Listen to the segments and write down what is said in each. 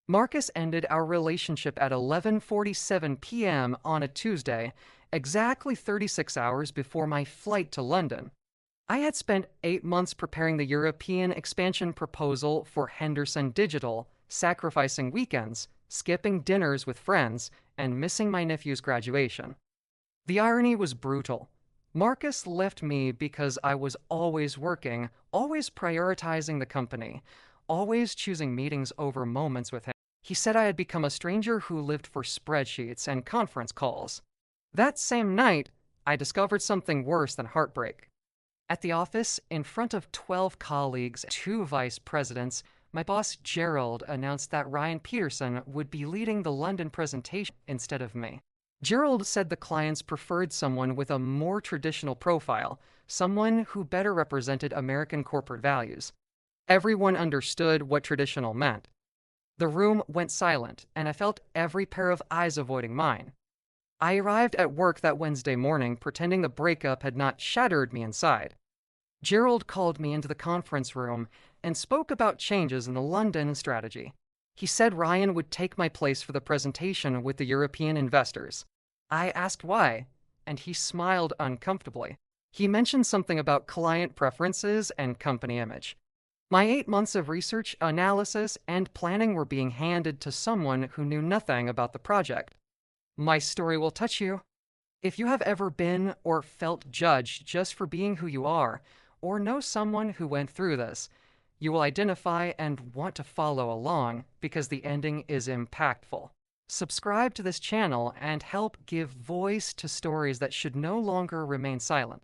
Marcus ended our relationship at 11:47 p.m. on a Tuesday, exactly 36 hours before my flight to London. I had spent 8 months preparing the European expansion proposal for Henderson Digital, sacrificing weekends, skipping dinners with friends, and missing my nephew's graduation. The irony was brutal. Marcus left me because I was always working, always prioritizing the company, always choosing meetings over moments with him. He said I had become a stranger who lived for spreadsheets and conference calls. That same night, I discovered something worse than heartbreak. At the office, in front of 12 colleagues, two vice presidents, my boss Gerald announced that Ryan Peterson would be leading the London presentation instead of me. Gerald said the clients preferred someone with a more traditional profile, someone who better represented American corporate values. Everyone understood what traditional meant. The room went silent, and I felt every pair of eyes avoiding mine. I arrived at work that Wednesday morning pretending the breakup had not shattered me inside. Gerald called me into the conference room and spoke about changes in the London strategy. He said Ryan would take my place for the presentation with the European investors. I asked why, and he smiled uncomfortably. He mentioned something about client preferences and company image. My 8 months of research, analysis, and planning were being handed to someone who knew nothing about the project. My story will touch you. If you have ever been or felt judged just for being who you are, or know someone who went through this, you will identify and want to follow along because the ending is impactful. Subscribe to this channel and help give voice to stories that should no longer remain silent.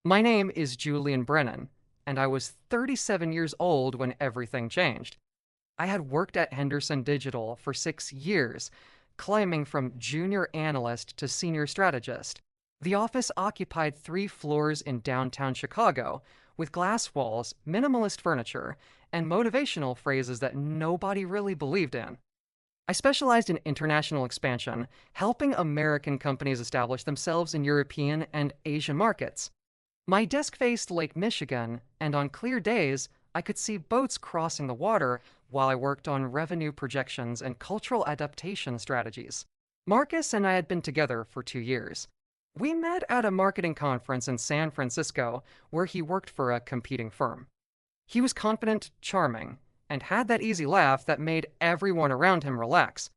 My name is Julian Brennan, and I was 37 years old when everything changed. I had worked at Henderson Digital for 6 years, climbing from junior analyst to senior strategist. The office occupied 3 floors in downtown Chicago, with glass walls, minimalist furniture, and motivational phrases that nobody really believed in. I specialized in international expansion, helping American companies establish themselves in European and Asian markets. My desk faced Lake Michigan, and on clear days, I could see boats crossing the water while I worked on revenue projections and cultural adaptation strategies. Marcus and I had been together for 2 years. We met at a marketing conference in San Francisco where he worked for a competing firm. He was confident, charming, and had that easy laugh that made everyone around him relax.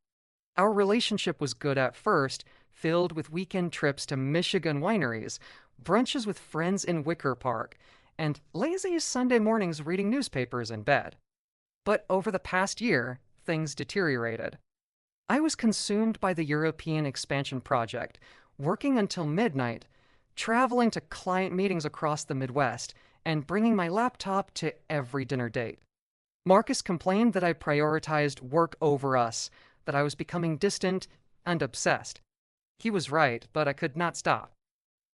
Our relationship was good at first, filled with weekend trips to Michigan wineries, brunches with friends in Wicker Park, and lazy Sunday mornings reading newspapers in bed. But over the past year, things deteriorated. I was consumed by the European expansion project, working until midnight, traveling to client meetings across the Midwest, and bringing my laptop to every dinner date. Marcus complained that I prioritized work over us, that I was becoming distant and obsessed. He was right, but I could not stop.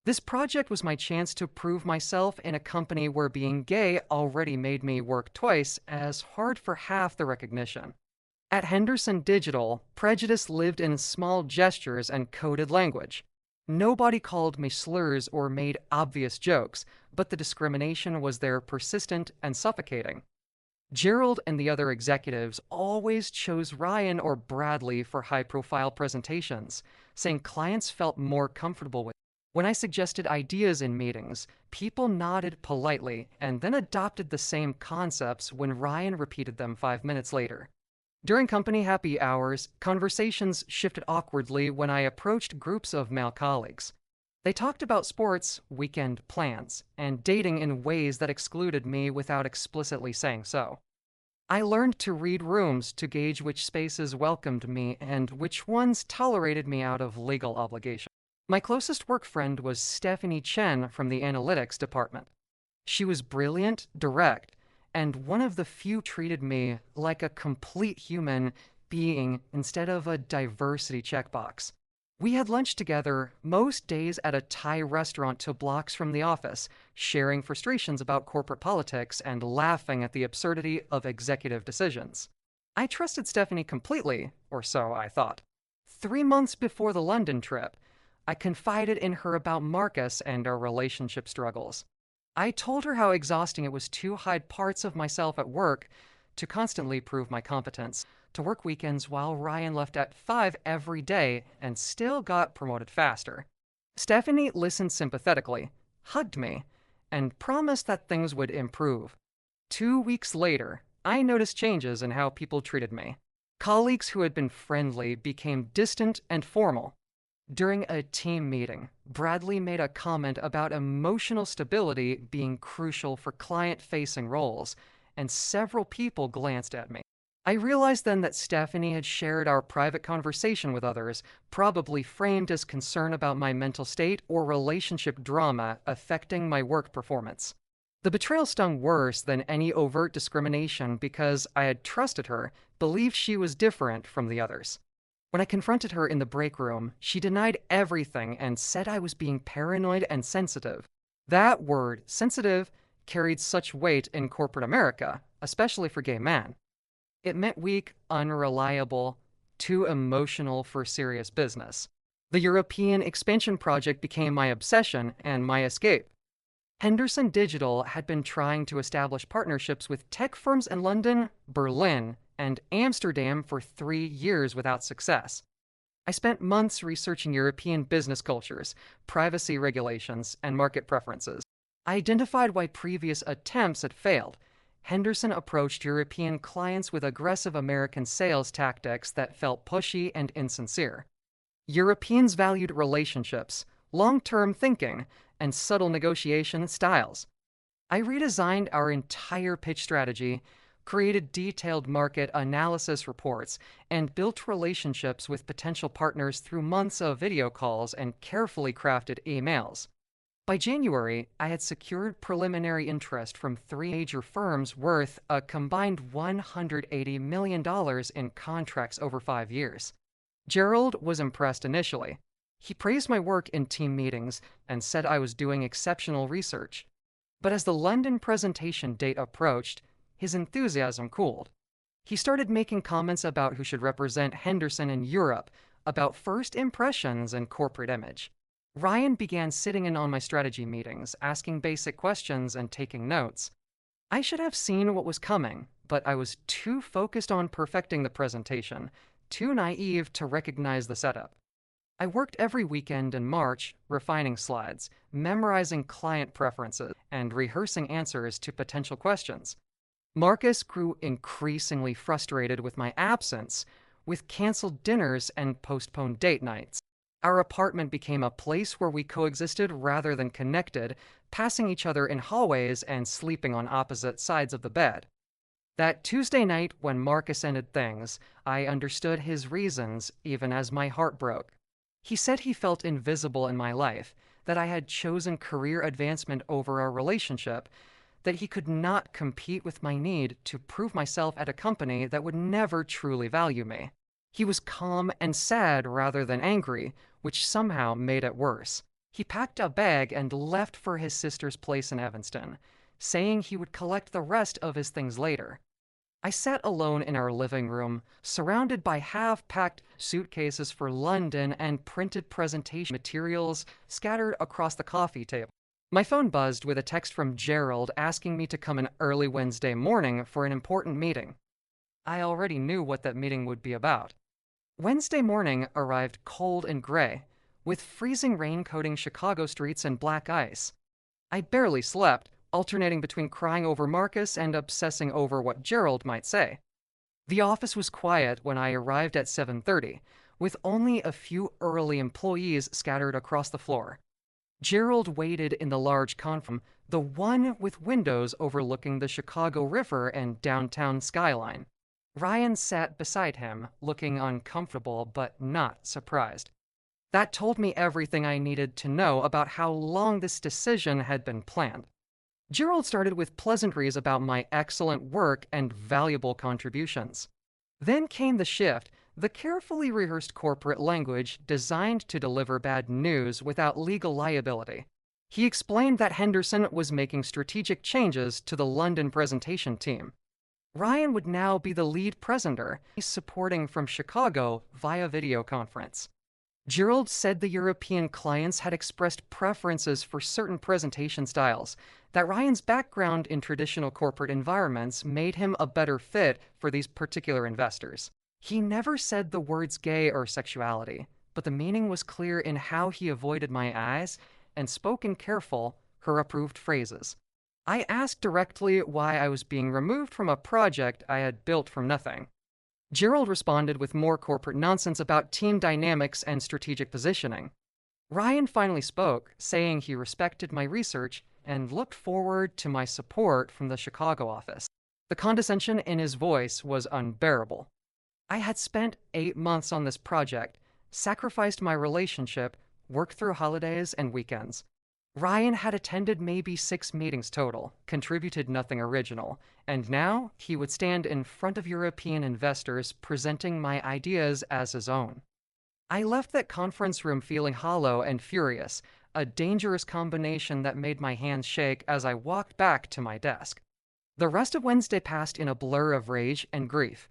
This project was my chance to prove myself in a company where being gay already made me work twice as hard for half the recognition. At Henderson Digital, prejudice lived in small gestures and coded language. Nobody called me slurs or made obvious jokes, but the discrimination was there, persistent and suffocating. Gerald and the other executives always chose Ryan or Bradley for high-profile presentations, saying clients felt more comfortable with. When I suggested ideas in meetings, people nodded politely and then adopted the same concepts when Ryan repeated them 5 minutes later. During company happy hours, conversations shifted awkwardly when I approached groups of male colleagues. They talked about sports, weekend plans, and dating in ways that excluded me without explicitly saying so. I learned to read rooms to gauge which spaces welcomed me and which ones tolerated me out of legal obligation. My closest work friend was Stephanie Chen from the analytics department. She was brilliant, direct, and one of the few treated me like a complete human being instead of a diversity checkbox. We had lunch together most days at a Thai restaurant 2 blocks from the office, sharing frustrations about corporate politics and laughing at the absurdity of executive decisions. I trusted Stephanie completely, or so I thought. 3 months before the London trip, I confided in her about Marcus and our relationship struggles. I told her how exhausting it was to hide parts of myself at work to constantly prove my competence, to work weekends while Ryan left at 5 every day and still got promoted faster. Stephanie listened sympathetically, hugged me, and promised that things would improve. 2 weeks later, I noticed changes in how people treated me. Colleagues who had been friendly became distant and formal. During a team meeting, Bradley made a comment about emotional stability being crucial for client-facing roles, and several people glanced at me. I realized then that Stephanie had shared our private conversation with others, probably framed as concern about my mental state or relationship drama affecting my work performance. The betrayal stung worse than any overt discrimination because I had trusted her, believed she was different from the others. When I confronted her in the break room, she denied everything and said I was being paranoid and sensitive. That word, sensitive, carried such weight in corporate America, especially for gay men. It meant weak, unreliable, too emotional for serious business. The European expansion project became my obsession and my escape. Henderson Digital had been trying to establish partnerships with tech firms in London, Berlin, and Amsterdam for 3 years without success. I spent months researching European business cultures, privacy regulations, and market preferences. I identified why previous attempts had failed. Henderson approached European clients with aggressive American sales tactics that felt pushy and insincere. Europeans valued relationships, long-term thinking, and subtle negotiation styles. I redesigned our entire pitch strategy, created detailed market analysis reports, and built relationships with potential partners through months of video calls and carefully crafted emails. By January, I had secured preliminary interest from 3 major firms worth a combined $180 million in contracts over 5 years. Gerald was impressed initially. He praised my work in team meetings and said I was doing exceptional research. But as the London presentation date approached, his enthusiasm cooled. He started making comments about who should represent Henderson in Europe, about first impressions and corporate image. Ryan began sitting in on my strategy meetings, asking basic questions and taking notes. I should have seen what was coming, but I was too focused on perfecting the presentation, too naive to recognize the setup. I worked every weekend in March, refining slides, memorizing client preferences, and rehearsing answers to potential questions. Marcus grew increasingly frustrated with my absence, with canceled dinners and postponed date nights. Our apartment became a place where we coexisted rather than connected, passing each other in hallways and sleeping on opposite sides of the bed. That Tuesday night when Marcus ended things, I understood his reasons even as my heart broke. He said he felt invisible in my life, that I had chosen career advancement over our relationship, that he could not compete with my need to prove myself at a company that would never truly value me. He was calm and sad rather than angry, which somehow made it worse. He packed a bag and left for his sister's place in Evanston, saying he would collect the rest of his things later. I sat alone in our living room, surrounded by half-packed suitcases for London and printed presentation materials scattered across the coffee table. My phone buzzed with a text from Gerald asking me to come in early Wednesday morning for an important meeting. I already knew what that meeting would be about. Wednesday morning arrived cold and gray, with freezing rain coating Chicago streets and black ice. I barely slept, alternating between crying over Marcus and obsessing over what Gerald might say. The office was quiet when I arrived at 7:30, with only a few early employees scattered across the floor. Gerald waited in the large conference room, the one with windows overlooking the Chicago River and downtown skyline. Ryan sat beside him, looking uncomfortable but not surprised. That told me everything I needed to know about how long this decision had been planned. Gerald started with pleasantries about my excellent work and valuable contributions. Then came the shift, the carefully rehearsed corporate language designed to deliver bad news without legal liability. He explained that Henderson was making strategic changes to the London presentation team. Ryan would now be the lead presenter, supporting from Chicago via video conference. Gerald said the European clients had expressed preferences for certain presentation styles, that Ryan's background in traditional corporate environments made him a better fit for these particular investors. He never said the words gay or sexuality, but the meaning was clear in how he avoided my eyes and spoke in careful, her approved phrases. I asked directly why I was being removed from a project I had built from nothing. Gerald responded with more corporate nonsense about team dynamics and strategic positioning. Ryan finally spoke, saying he respected my research and looked forward to my support from the Chicago office. The condescension in his voice was unbearable. I had spent 8 months on this project, sacrificed my relationship, worked through holidays and weekends. Ryan had attended maybe 6 meetings total, contributed nothing original, and now he would stand in front of European investors presenting my ideas as his own. I left that conference room feeling hollow and furious, a dangerous combination that made my hands shake as I walked back to my desk. The rest of Wednesday passed in a blur of rage and grief.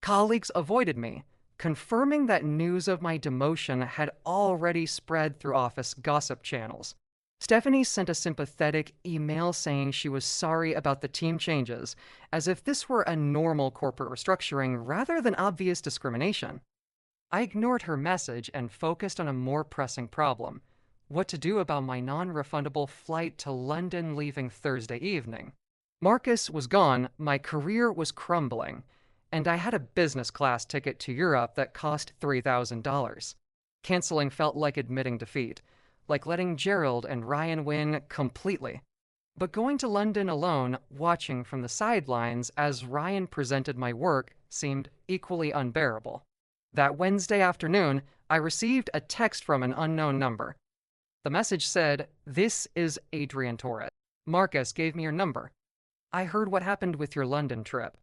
Colleagues avoided me, confirming that news of my demotion had already spread through office gossip channels. Stephanie sent a sympathetic email saying she was sorry about the team changes, as if this were a normal corporate restructuring rather than obvious discrimination. I ignored her message and focused on a more pressing problem: what to do about my non-refundable flight to London leaving Thursday evening. Marcus was gone, my career was crumbling, and I had a business class ticket to Europe that cost $3,000. Canceling felt like admitting defeat, like letting Gerald and Ryan win completely. But going to London alone, watching from the sidelines as Ryan presented my work, seemed equally unbearable. That Wednesday afternoon, I received a text from an unknown number. The message said, "This is Adrian Torres. Marcus gave me your number. I heard what happened with your London trip.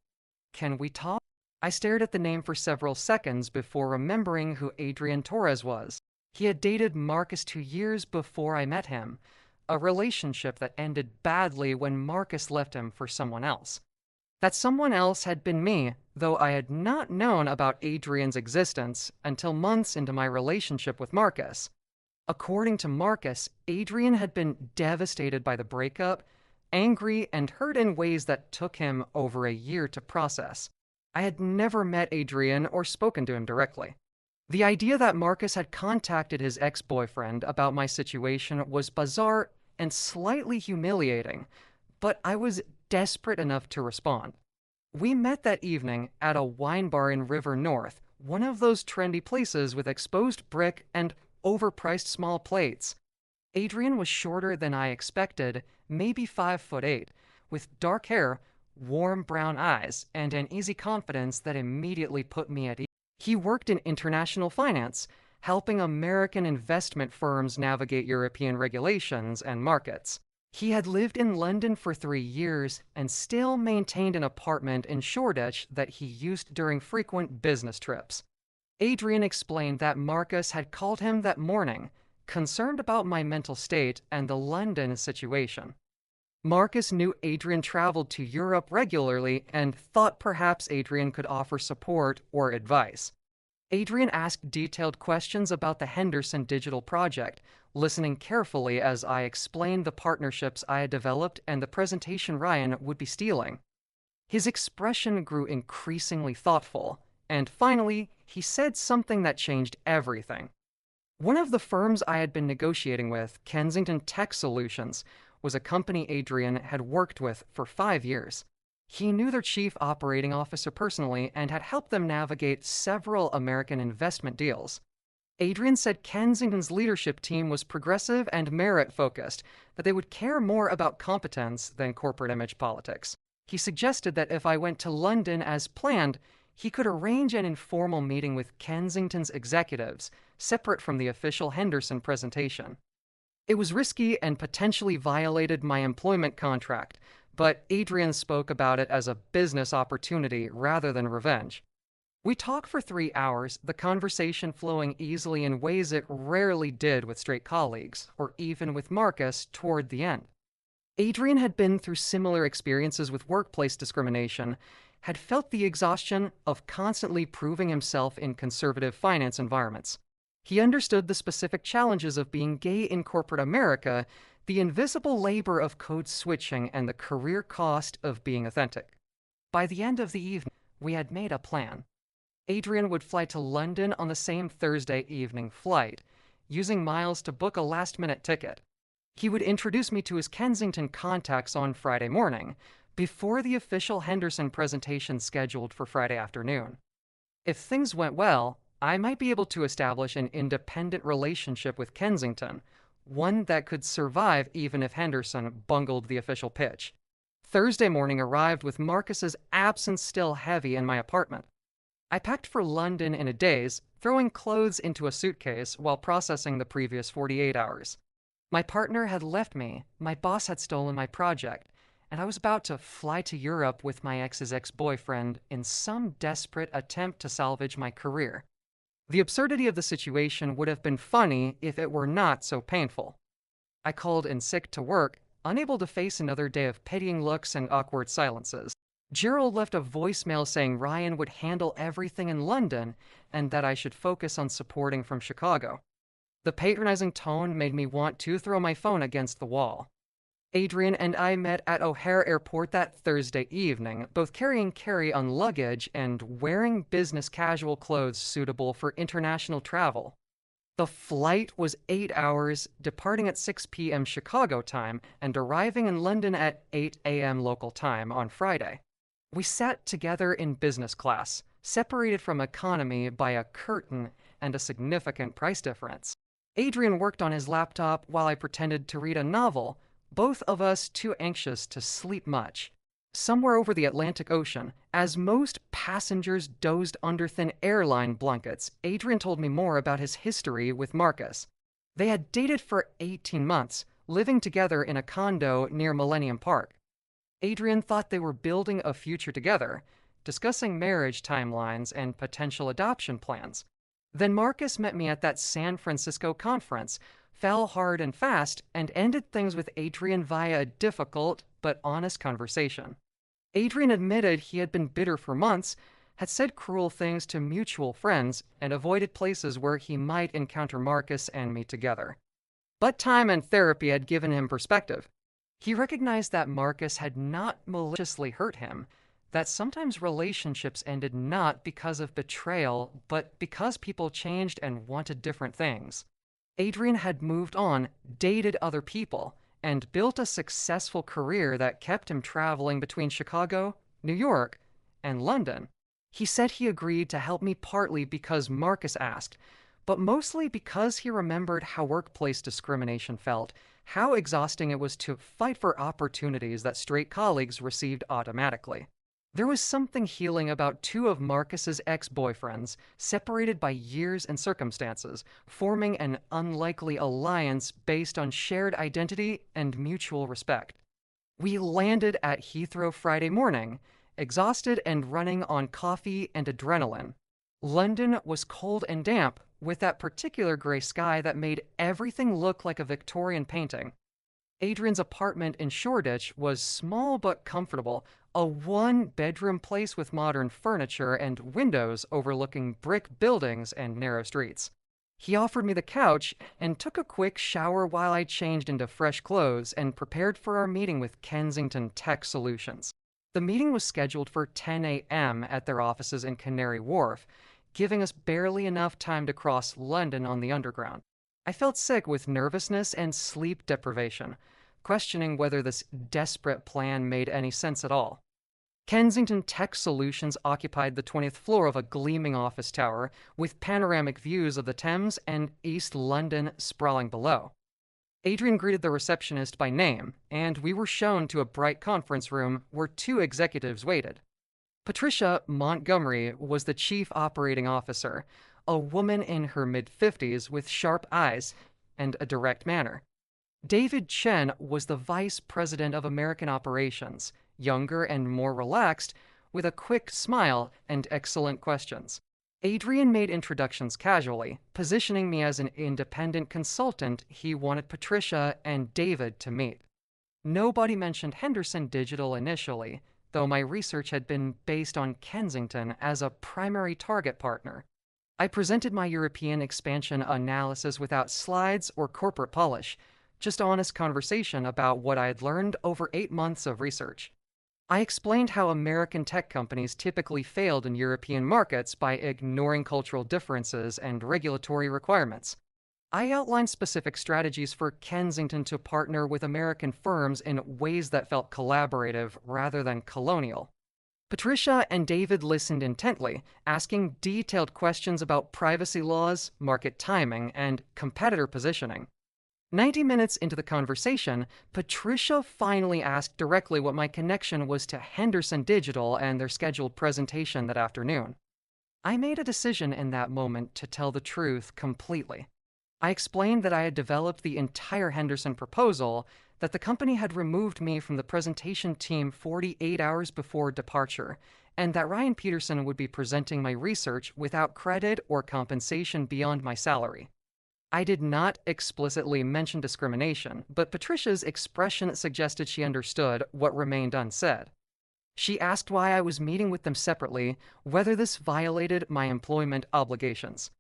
Can we talk?" I stared at the name for several seconds before remembering who Adrian Torres was. He had dated Marcus 2 years before I met him, a relationship that ended badly when Marcus left him for someone else. That someone else had been me, though I had not known about Adrian's existence until months into my relationship with Marcus. According to Marcus, Adrian had been devastated by the breakup, angry and hurt in ways that took him over a year to process. I had never met Adrian or spoken to him directly. The idea that Marcus had contacted his ex-boyfriend about my situation was bizarre and slightly humiliating, but I was desperate enough to respond. We met that evening at a wine bar in River North, one of those trendy places with exposed brick and overpriced small plates. Adrian was shorter than I expected, maybe 5'8", with dark hair, warm brown eyes, and an easy confidence that immediately put me at ease. He worked in international finance, helping American investment firms navigate European regulations and markets. He had lived in London for 3 years and still maintained an apartment in Shoreditch that he used during frequent business trips. Adrian explained that Marcus had called him that morning, concerned about my mental state and the London situation. Marcus knew Adrian traveled to Europe regularly and thought perhaps Adrian could offer support or advice. Adrian asked detailed questions about the Henderson digital project, listening carefully as I explained the partnerships I had developed and the presentation Ryan would be stealing. His expression grew increasingly thoughtful, and finally, he said something that changed everything. One of the firms I had been negotiating with, Kensington Tech Solutions, was a company Adrian had worked with for 5 years. He knew their chief operating officer personally and had helped them navigate several American investment deals. Adrian said Kensington's leadership team was progressive and merit-focused, that they would care more about competence than corporate image politics. He suggested that if I went to London as planned, he could arrange an informal meeting with Kensington's executives, separate from the official Henderson presentation. It was risky and potentially violated my employment contract, but Adrian spoke about it as a business opportunity rather than revenge. We talked for 3 hours, the conversation flowing easily in ways it rarely did with straight colleagues, or even with Marcus toward the end. Adrian had been through similar experiences with workplace discrimination, had felt the exhaustion of constantly proving himself in conservative finance environments. He understood the specific challenges of being gay in corporate America, the invisible labor of code switching, and the career cost of being authentic. By the end of the evening, we had made a plan. Adrian would fly to London on the same Thursday evening flight, using miles to book a last-minute ticket. He would introduce me to his Kensington contacts on Friday morning, before the official Henderson presentation scheduled for Friday afternoon. If things went well, I might be able to establish an independent relationship with Kensington, one that could survive even if Henderson bungled the official pitch. Thursday morning arrived with Marcus's absence still heavy in my apartment. I packed for London in a daze, throwing clothes into a suitcase while processing the previous 48 hours. My partner had left me, my boss had stolen my project, and I was about to fly to Europe with my ex's ex-boyfriend in some desperate attempt to salvage my career. The absurdity of the situation would have been funny if it were not so painful. I called in sick to work, unable to face another day of pitying looks and awkward silences. Gerald left a voicemail saying Ryan would handle everything in London and that I should focus on supporting from Chicago. The patronizing tone made me want to throw my phone against the wall. Adrian and I met at O'Hare Airport that Thursday evening, both carrying carry-on luggage and wearing business casual clothes suitable for international travel. The flight was 8 hours, departing at 6 p.m. Chicago time and arriving in London at 8 a.m. local time on Friday. We sat together in business class, separated from economy by a curtain and a significant price difference. Adrian worked on his laptop while I pretended to read a novel, both of us too anxious to sleep much. Somewhere over the Atlantic Ocean, as most passengers dozed under thin airline blankets, Adrian told me more about his history with Marcus. They had dated for 18 months, living together in a condo near Millennium Park. Adrian thought they were building a future together, discussing marriage timelines and potential adoption plans. Then Marcus met me at that San Francisco conference, fell hard and fast, and ended things with Adrian via a difficult but honest conversation. Adrian admitted he had been bitter for months, had said cruel things to mutual friends, and avoided places where he might encounter Marcus and me together. But time and therapy had given him perspective. He recognized that Marcus had not maliciously hurt him, that sometimes relationships ended not because of betrayal, but because people changed and wanted different things. Adrian had moved on, dated other people, and built a successful career that kept him traveling between Chicago, New York, and London. He said he agreed to help me partly because Marcus asked, but mostly because he remembered how workplace discrimination felt, how exhausting it was to fight for opportunities that straight colleagues received automatically. There was something healing about two of Marcus's ex-boyfriends, separated by years and circumstances, forming an unlikely alliance based on shared identity and mutual respect. We landed at Heathrow Friday morning, exhausted and running on coffee and adrenaline. London was cold and damp, with that particular gray sky that made everything look like a Victorian painting. Adrian's apartment in Shoreditch was small but comfortable, a one-bedroom place with modern furniture and windows overlooking brick buildings and narrow streets. He offered me the couch and took a quick shower while I changed into fresh clothes and prepared for our meeting with Kensington Tech Solutions. The meeting was scheduled for 10 a.m. at their offices in Canary Wharf, giving us barely enough time to cross London on the Underground. I felt sick with nervousness and sleep deprivation, questioning whether this desperate plan made any sense at all. Kensington Tech Solutions occupied the 20th floor of a gleaming office tower with panoramic views of the Thames and East London sprawling below. Adrian greeted the receptionist by name, and we were shown to a bright conference room where two executives waited. Patricia Montgomery was the chief operating officer, a woman in her mid-50s with sharp eyes and a direct manner. David Chen was the vice president of American operations, younger and more relaxed, with a quick smile and excellent questions. Adrian made introductions casually, positioning me as an independent consultant he wanted Patricia and David to meet. Nobody mentioned Henderson Digital initially, though my research had been based on Kensington as a primary target partner. I presented my European expansion analysis without slides or corporate polish, just honest conversation about what I had learned over 8 months of research. I explained how American tech companies typically failed in European markets by ignoring cultural differences and regulatory requirements. I outlined specific strategies for Kensington to partner with American firms in ways that felt collaborative rather than colonial. Patricia and David listened intently, asking detailed questions about privacy laws, market timing, and competitor positioning. 90 minutes into the conversation, Patricia finally asked directly what my connection was to Henderson Digital and their scheduled presentation that afternoon. I made a decision in that moment to tell the truth completely. I explained that I had developed the entire Henderson proposal, that the company had removed me from the presentation team 48 hours before departure, and that Ryan Peterson would be presenting my research without credit or compensation beyond my salary. I did not explicitly mention discrimination, but Patricia's expression suggested she understood what remained unsaid. She asked why I was meeting with them separately, whether this violated my employment obligations.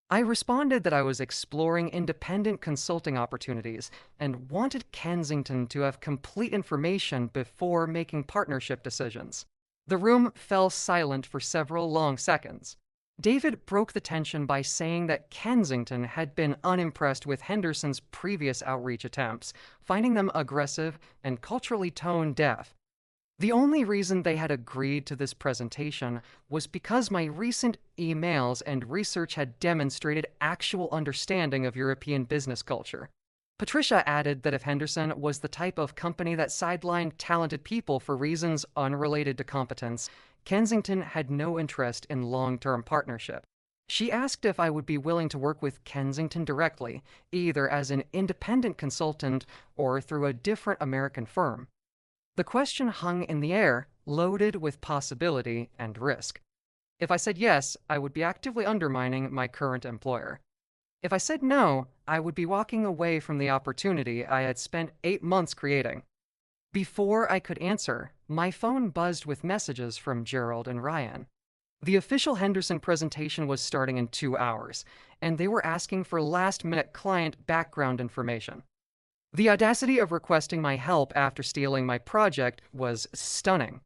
I responded that I was exploring independent consulting opportunities and wanted Kensington to have complete information before making partnership decisions. The room fell silent for several long seconds. David broke the tension by saying that Kensington had been unimpressed with Henderson's previous outreach attempts, finding them aggressive and culturally tone deaf. The only reason they had agreed to this presentation was because my recent emails and research had demonstrated actual understanding of European business culture. Patricia added that if Henderson was the type of company that sidelined talented people for reasons unrelated to competence, Kensington had no interest in long-term partnership. She asked if I would be willing to work with Kensington directly, either as an independent consultant or through a different American firm. The question hung in the air, loaded with possibility and risk. If I said yes, I would be actively undermining my current employer. If I said no, I would be walking away from the opportunity I had spent 8 months creating. Before I could answer, my phone buzzed with messages from Gerald and Ryan. The official Henderson presentation was starting in 2 hours, and they were asking for last-minute client background information. The audacity of requesting my help after stealing my project was stunning.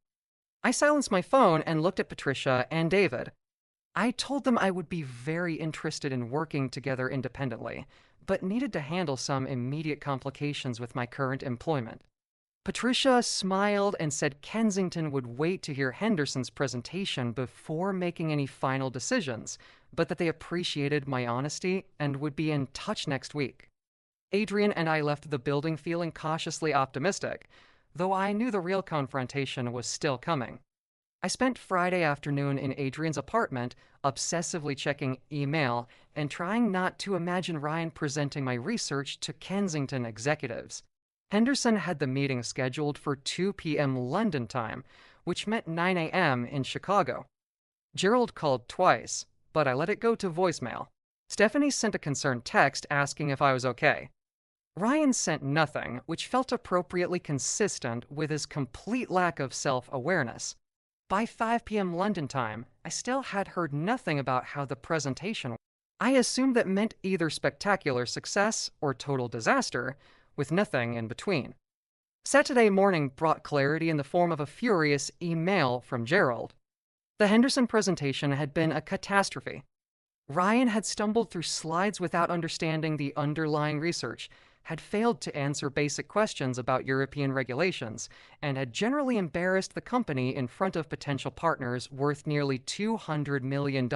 I silenced my phone and looked at Patricia and David. I told them I would be very interested in working together independently, but needed to handle some immediate complications with my current employment. Patricia smiled and said Kensington would wait to hear Henderson's presentation before making any final decisions, but that they appreciated my honesty and would be in touch next week. Adrian and I left the building feeling cautiously optimistic, though I knew the real confrontation was still coming. I spent Friday afternoon in Adrian's apartment, obsessively checking email and trying not to imagine Ryan presenting my research to Kensington executives. Henderson had the meeting scheduled for 2 p.m. London time, which meant 9 a.m. in Chicago. Gerald called twice, but I let it go to voicemail. Stephanie sent a concerned text asking if I was okay. Ryan sent nothing, which felt appropriately consistent with his complete lack of self-awareness. By 5 p.m. London time, I still had heard nothing about how the presentation went. I assumed that meant either spectacular success or total disaster, with nothing in between. Saturday morning brought clarity in the form of a furious email from Gerald. The Henderson presentation had been a catastrophe. Ryan had stumbled through slides without understanding the underlying research, had failed to answer basic questions about European regulations, and had generally embarrassed the company in front of potential partners worth nearly $200 million.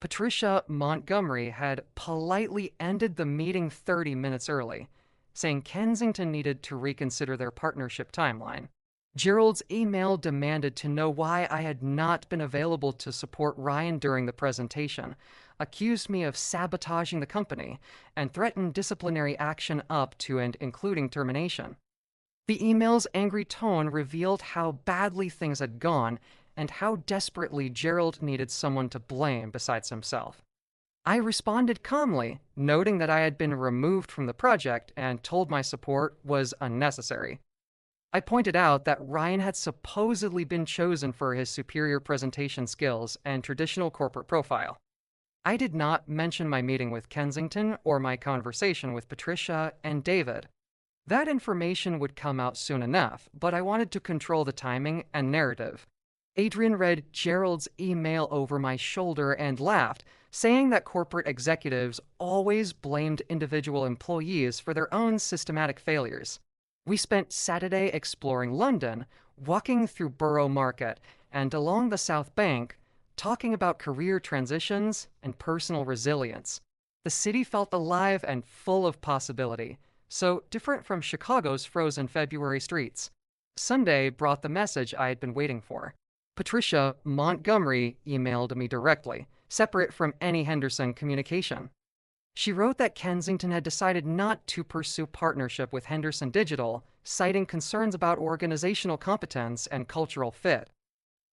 Patricia Montgomery had politely ended the meeting 30 minutes early, saying Kensington needed to reconsider their partnership timeline. Gerald's email demanded to know why I had not been available to support Ryan during the presentation, accused me of sabotaging the company, and threatened disciplinary action up to and including termination. The email's angry tone revealed how badly things had gone and how desperately Gerald needed someone to blame besides himself. I responded calmly, noting that I had been removed from the project and told my support was unnecessary. I pointed out that Ryan had supposedly been chosen for his superior presentation skills and traditional corporate profile. I did not mention my meeting with Kensington or my conversation with Patricia and David. That information would come out soon enough, but I wanted to control the timing and narrative. Adrian read Gerald's email over my shoulder and laughed, saying that corporate executives always blamed individual employees for their own systematic failures. We spent Saturday exploring London, walking through Borough Market and along the South Bank, talking about career transitions and personal resilience. The city felt alive and full of possibility, so different from Chicago's frozen February streets. Sunday brought the message I had been waiting for. Patricia Montgomery emailed me directly, separate from any Henderson communication. She wrote that Kensington had decided not to pursue partnership with Henderson Digital, citing concerns about organizational competence and cultural fit.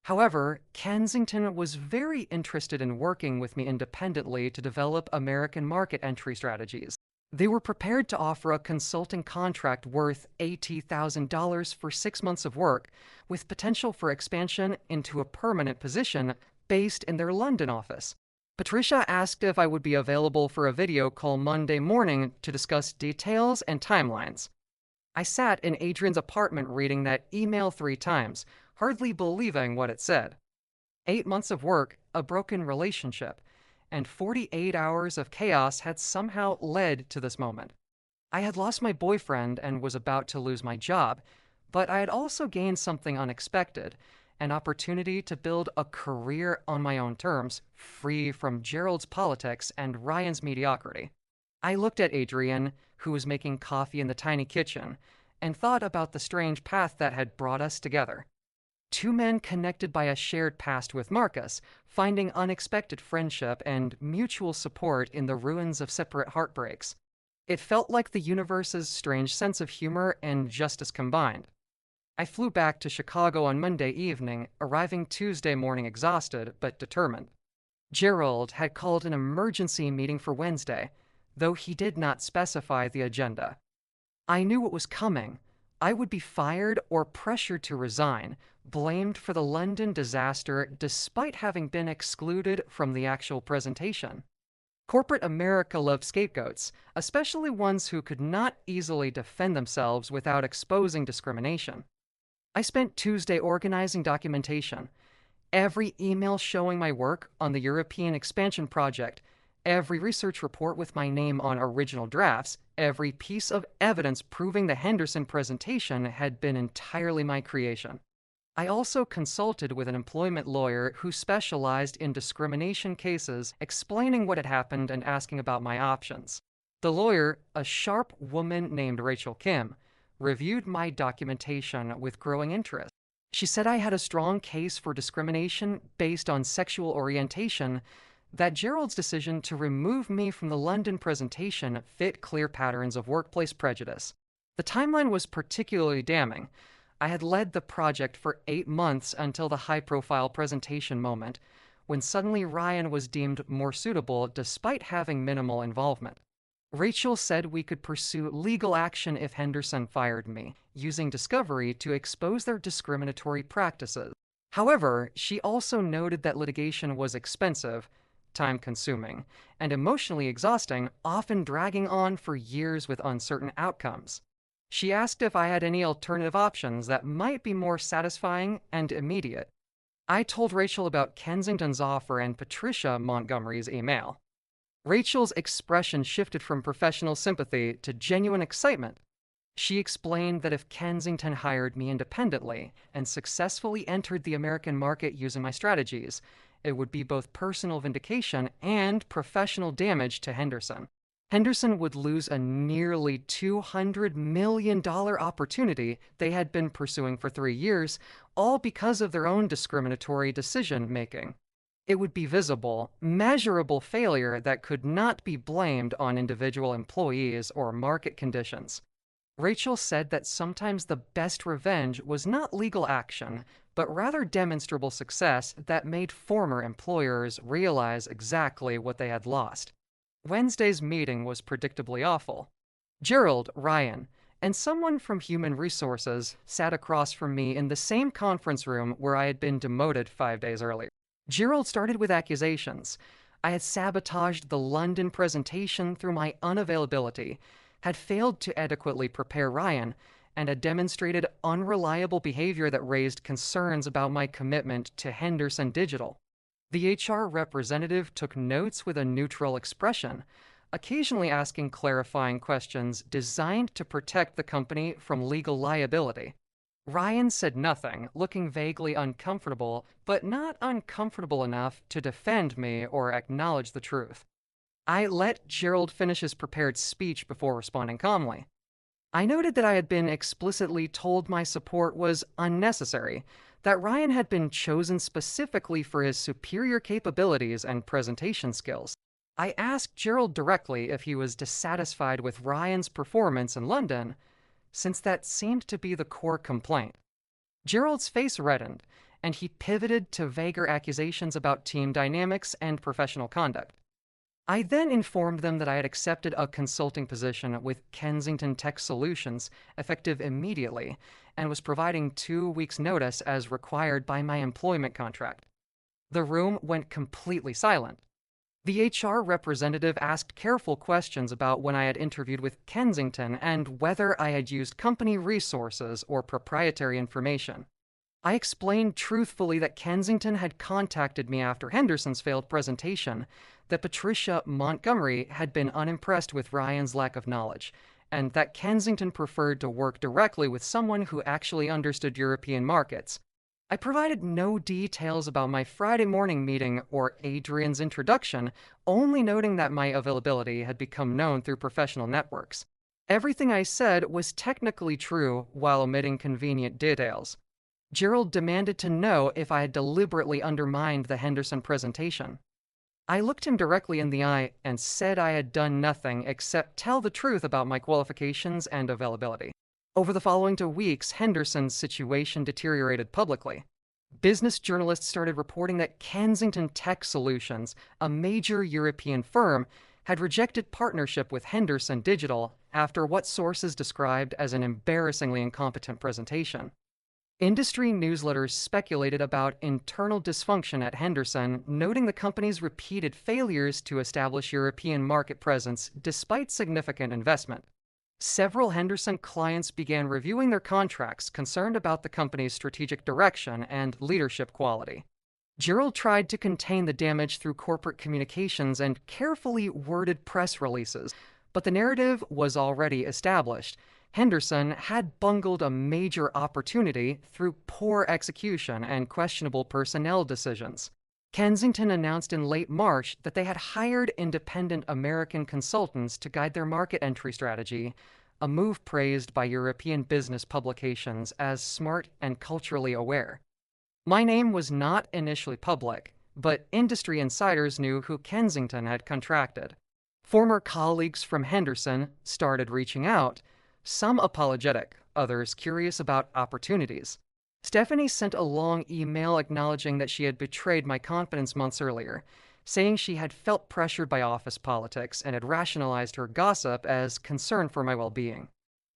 However, Kensington was very interested in working with me independently to develop American market entry strategies. They were prepared to offer a consulting contract worth $80,000 for 6 months of work, with potential for expansion into a permanent position based in their London office. Patricia asked if I would be available for a video call Monday morning to discuss details and timelines. I sat in Adrian's apartment reading that email 3 times, hardly believing what it said. 8 months of work, a broken relationship, and 48 hours of chaos had somehow led to this moment. I had lost my boyfriend and was about to lose my job, but I had also gained something unexpected, an opportunity to build a career on my own terms, free from Gerald's politics and Ryan's mediocrity. I looked at Adrian, who was making coffee in the tiny kitchen, and thought about the strange path that had brought us together. 2 men connected by a shared past with Marcus, finding unexpected friendship and mutual support in the ruins of separate heartbreaks. It felt like the universe's strange sense of humor and justice combined. I flew back to Chicago on Monday evening, arriving Tuesday morning exhausted but determined. Gerald had called an emergency meeting for Wednesday, though he did not specify the agenda. I knew what was coming. I would be fired or pressured to resign, blamed for the London disaster despite having been excluded from the actual presentation. Corporate America loved scapegoats, especially ones who could not easily defend themselves without exposing discrimination. I spent Tuesday organizing documentation. Every email showing my work on the European expansion project, every research report with my name on original drafts, every piece of evidence proving the Henderson presentation had been entirely my creation. I also consulted with an employment lawyer who specialized in discrimination cases, explaining what had happened and asking about my options. The lawyer, a sharp woman named Rachel Kim, reviewed my documentation with growing interest. She said I had a strong case for discrimination based on sexual orientation, that Gerald's decision to remove me from the London presentation fit clear patterns of workplace prejudice. The timeline was particularly damning. I had led the project for 8 months until the high-profile presentation moment, when suddenly Ryan was deemed more suitable despite having minimal involvement. Rachel said we could pursue legal action if Henderson fired me, using discovery to expose their discriminatory practices. However, she also noted that litigation was expensive, time-consuming, and emotionally exhausting, often dragging on for years with uncertain outcomes. She asked if I had any alternative options that might be more satisfying and immediate. I told Rachel about Kensington's offer and Patricia Montgomery's email. Rachel's expression shifted from professional sympathy to genuine excitement. She explained that if Kensington hired me independently and successfully entered the American market using my strategies, it would be both personal vindication and professional damage to Henderson. Henderson would lose a nearly $200 million opportunity they had been pursuing for 3 years, all because of their own discriminatory decision-making. It would be visible, measurable failure that could not be blamed on individual employees or market conditions. Rachel said that sometimes the best revenge was not legal action, but rather demonstrable success that made former employers realize exactly what they had lost. Wednesday's meeting was predictably awful. Gerald, Ryan, and someone from Human Resources sat across from me in the same conference room where I had been demoted 5 days earlier. Gerald started with accusations. I had sabotaged the London presentation through my unavailability, had failed to adequately prepare Ryan and had demonstrated unreliable behavior that raised concerns about my commitment to Henderson Digital. The HR representative took notes with a neutral expression, occasionally asking clarifying questions designed to protect the company from legal liability. Ryan said nothing, looking vaguely uncomfortable, but not uncomfortable enough to defend me or acknowledge the truth. I let Gerald finish his prepared speech before responding calmly. I noted that I had been explicitly told my support was unnecessary, that Ryan had been chosen specifically for his superior capabilities and presentation skills. I asked Gerald directly if he was dissatisfied with Ryan's performance in London, since that seemed to be the core complaint. Gerald's face reddened, and he pivoted to vaguer accusations about team dynamics and professional conduct. I then informed them that I had accepted a consulting position with Kensington Tech Solutions, effective immediately, and was providing 2 weeks' notice as required by my employment contract. The room went completely silent. The HR representative asked careful questions about when I had interviewed with Kensington and whether I had used company resources or proprietary information. I explained truthfully that Kensington had contacted me after Henderson's failed presentation, that Patricia Montgomery had been unimpressed with Ryan's lack of knowledge, and that Kensington preferred to work directly with someone who actually understood European markets. I provided no details about my Friday morning meeting or Adrian's introduction, only noting that my availability had become known through professional networks. Everything I said was technically true while omitting convenient details. Gerald demanded to know if I had deliberately undermined the Henderson presentation. I looked him directly in the eye and said I had done nothing except tell the truth about my qualifications and availability. Over the following 2 weeks, Henderson's situation deteriorated publicly. Business journalists started reporting that Kensington Tech Solutions, a major European firm, had rejected partnership with Henderson Digital after what sources described as an embarrassingly incompetent presentation. Industry newsletters speculated about internal dysfunction at Henderson, noting the company's repeated failures to establish European market presence despite significant investment. Several Henderson clients began reviewing their contracts, concerned about the company's strategic direction and leadership quality. Gerald tried to contain the damage through corporate communications and carefully worded press releases, but the narrative was already established. Henderson had bungled a major opportunity through poor execution and questionable personnel decisions. Kensington announced in late March that they had hired independent American consultants to guide their market entry strategy, a move praised by European business publications as smart and culturally aware. My name was not initially public, but industry insiders knew who Kensington had contracted. Former colleagues from Henderson started reaching out, some apologetic, others curious about opportunities. Stephanie sent a long email acknowledging that she had betrayed my confidence months earlier, saying she had felt pressured by office politics and had rationalized her gossip as concern for my well-being.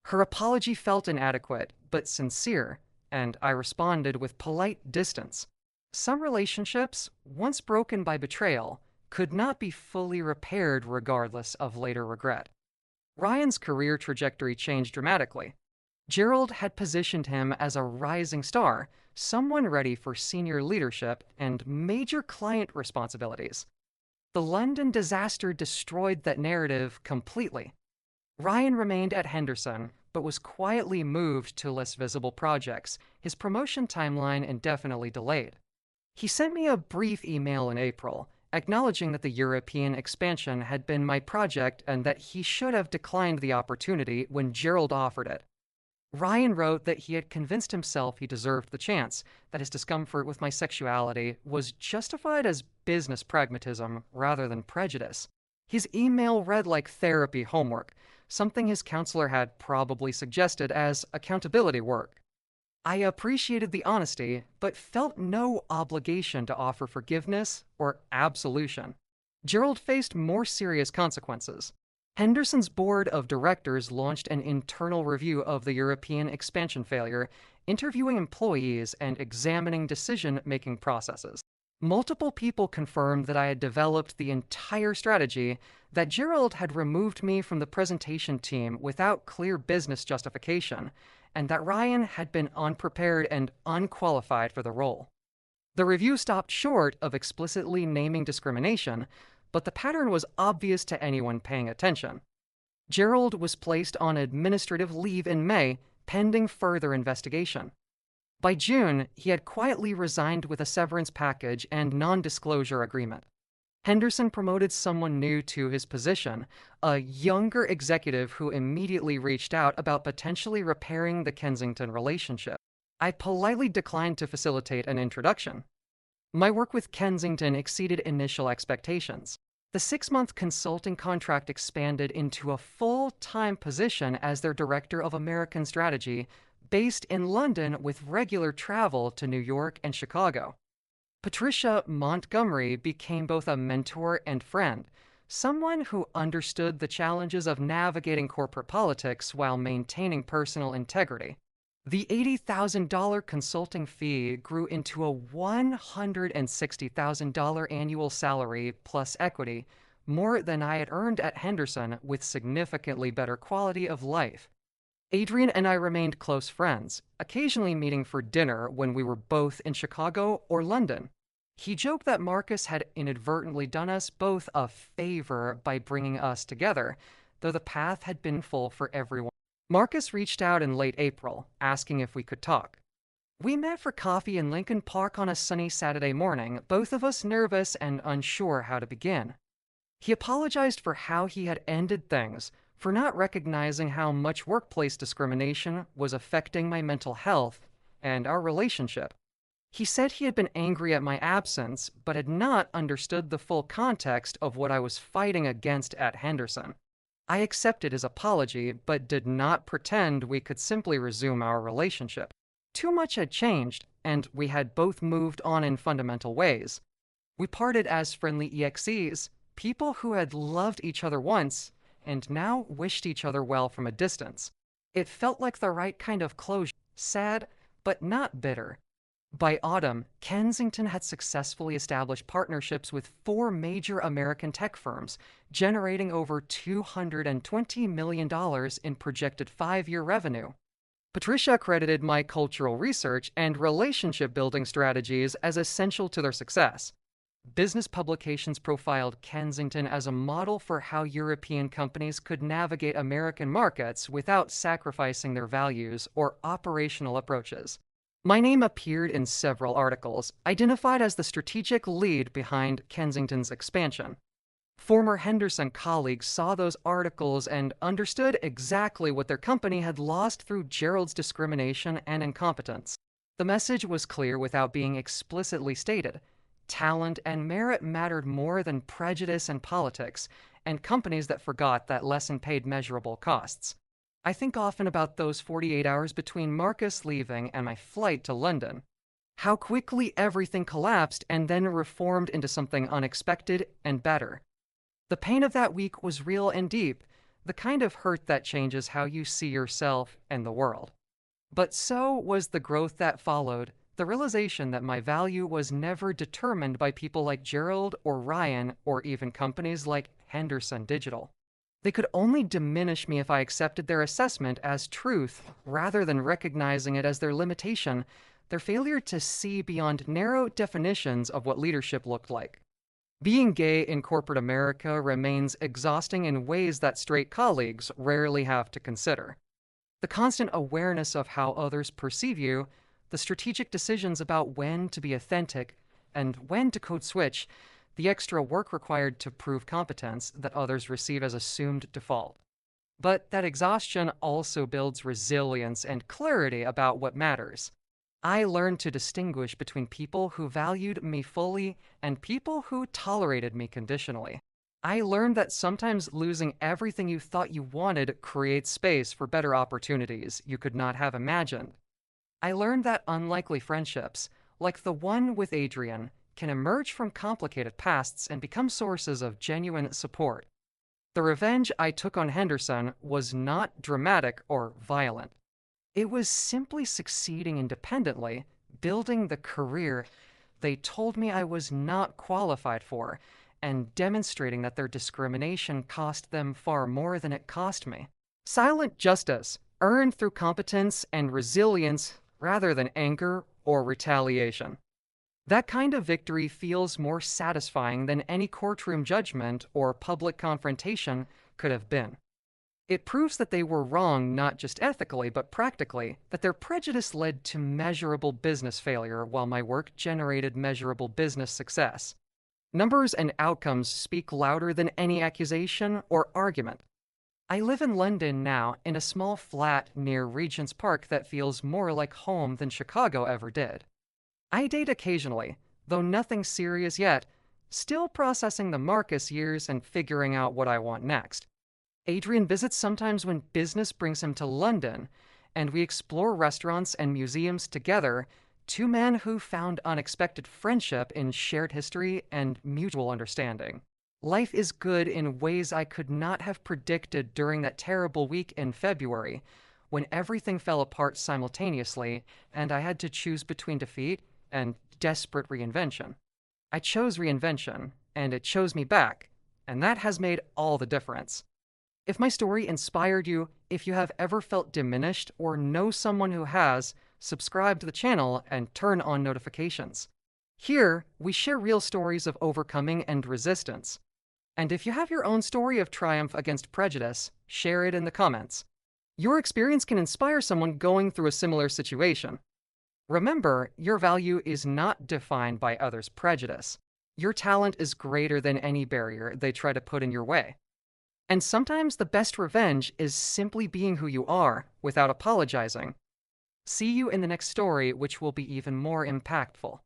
Her apology felt inadequate, but sincere, and I responded with polite distance. Some relationships, once broken by betrayal, could not be fully repaired regardless of later regret. Ryan's career trajectory changed dramatically. Gerald had positioned him as a rising star, someone ready for senior leadership and major client responsibilities. The London disaster destroyed that narrative completely. Ryan remained at Henderson, but was quietly moved to less visible projects, his promotion timeline indefinitely delayed. He sent me a brief email in April, acknowledging that the European expansion had been my project and that he should have declined the opportunity when Gerald offered it. Ryan wrote that he had convinced himself he deserved the chance, that his discomfort with my sexuality was justified as business pragmatism rather than prejudice. His email read like therapy homework, something his counselor had probably suggested as accountability work. I appreciated the honesty, but felt no obligation to offer forgiveness or absolution. Gerald faced more serious consequences. Henderson's board of directors launched an internal review of the European expansion failure, interviewing employees and examining decision-making processes. Multiple people confirmed that I had developed the entire strategy, that Gerald had removed me from the presentation team without clear business justification, and that Ryan had been unprepared and unqualified for the role. The review stopped short of explicitly naming discrimination, but the pattern was obvious to anyone paying attention. Gerald was placed on administrative leave in May, pending further investigation. By June, he had quietly resigned with a severance package and non-disclosure agreement. Henderson promoted someone new to his position, a younger executive who immediately reached out about potentially repairing the Kensington relationship. I politely declined to facilitate an introduction. My work with Kensington exceeded initial expectations. The 6-month consulting contract expanded into a full-time position as their Director of American Strategy, based in London with regular travel to New York and Chicago. Patricia Montgomery became both a mentor and friend, someone who understood the challenges of navigating corporate politics while maintaining personal integrity. The $80,000 consulting fee grew into a $160,000 annual salary plus equity, more than I had earned at Henderson, with significantly better quality of life. Adrian and I remained close friends, occasionally meeting for dinner when we were both in Chicago or London. He joked that Marcus had inadvertently done us both a favor by bringing us together, though the path had been full for everyone. Marcus reached out in late April, asking if we could talk. We met for coffee in Lincoln Park on a sunny Saturday morning, both of us nervous and unsure how to begin. He apologized for how he had ended things, for not recognizing how much workplace discrimination was affecting my mental health and our relationship. He said he had been angry at my absence, but had not understood the full context of what I was fighting against at Henderson. I accepted his apology, but did not pretend we could simply resume our relationship. Too much had changed, and we had both moved on in fundamental ways. We parted as friendly EXEs, people who had loved each other once, and now wished each other well from a distance. It felt like the right kind of closure, sad, but not bitter. By autumn, Kensington had successfully established partnerships with 4 major American tech firms, generating over $220 million in projected 5-year revenue. Patricia credited my cultural research and relationship-building strategies as essential to their success. Business publications profiled Kensington as a model for how European companies could navigate American markets without sacrificing their values or operational approaches. My name appeared in several articles, identified as the strategic lead behind Kensington's expansion. Former Henderson colleagues saw those articles and understood exactly what their company had lost through Gerald's discrimination and incompetence. The message was clear without being explicitly stated. Talent and merit mattered more than prejudice and politics, and companies that forgot that lesson paid measurable costs. I think often about those 48 hours between Marcus leaving and my flight to London. How quickly everything collapsed and then reformed into something unexpected and better. The pain of that week was real and deep, the kind of hurt that changes how you see yourself and the world. But so was the growth that followed, the realization that my value was never determined by people like Gerald or Ryan or even companies like Henderson Digital. They could only diminish me if I accepted their assessment as truth rather than recognizing it as their limitation, their failure to see beyond narrow definitions of what leadership looked like. Being gay in corporate America remains exhausting in ways that straight colleagues rarely have to consider. The constant awareness of how others perceive you, the strategic decisions about when to be authentic and when to code switch, the extra work required to prove competence that others receive as assumed default. But that exhaustion also builds resilience and clarity about what matters. I learned to distinguish between people who valued me fully and people who tolerated me conditionally. I learned that sometimes losing everything you thought you wanted creates space for better opportunities you could not have imagined. I learned that unlikely friendships, like the one with Adrian, can emerge from complicated pasts and become sources of genuine support. The revenge I took on Henderson was not dramatic or violent. It was simply succeeding independently, building the career, they told me I was not qualified for, and demonstrating that their discrimination cost them far more than it cost me. Silent justice, earned through competence and resilience rather than anger or retaliation. That kind of victory feels more satisfying than any courtroom judgment or public confrontation could have been. It proves that they were wrong not just ethically, but practically, that their prejudice led to measurable business failure while my work generated measurable business success. Numbers and outcomes speak louder than any accusation or argument. I live in London now in a small flat near Regent's Park that feels more like home than Chicago ever did. I date occasionally, though nothing serious yet, still processing the Marcus years and figuring out what I want next. Adrian visits sometimes when business brings him to London, and we explore restaurants and museums together, two men who found unexpected friendship in shared history and mutual understanding. Life is good in ways I could not have predicted during that terrible week in February, when everything fell apart simultaneously and I had to choose between defeat and desperate reinvention. I chose reinvention, and it chose me back, and that has made all the difference. If my story inspired you, if you have ever felt diminished or know someone who has, subscribe to the channel and turn on notifications. Here, we share real stories of overcoming and resistance. And if you have your own story of triumph against prejudice, share it in the comments. Your experience can inspire someone going through a similar situation. Remember, your value is not defined by others' prejudice. Your talent is greater than any barrier they try to put in your way. And sometimes the best revenge is simply being who you are without apologizing. See you in the next story, which will be even more impactful.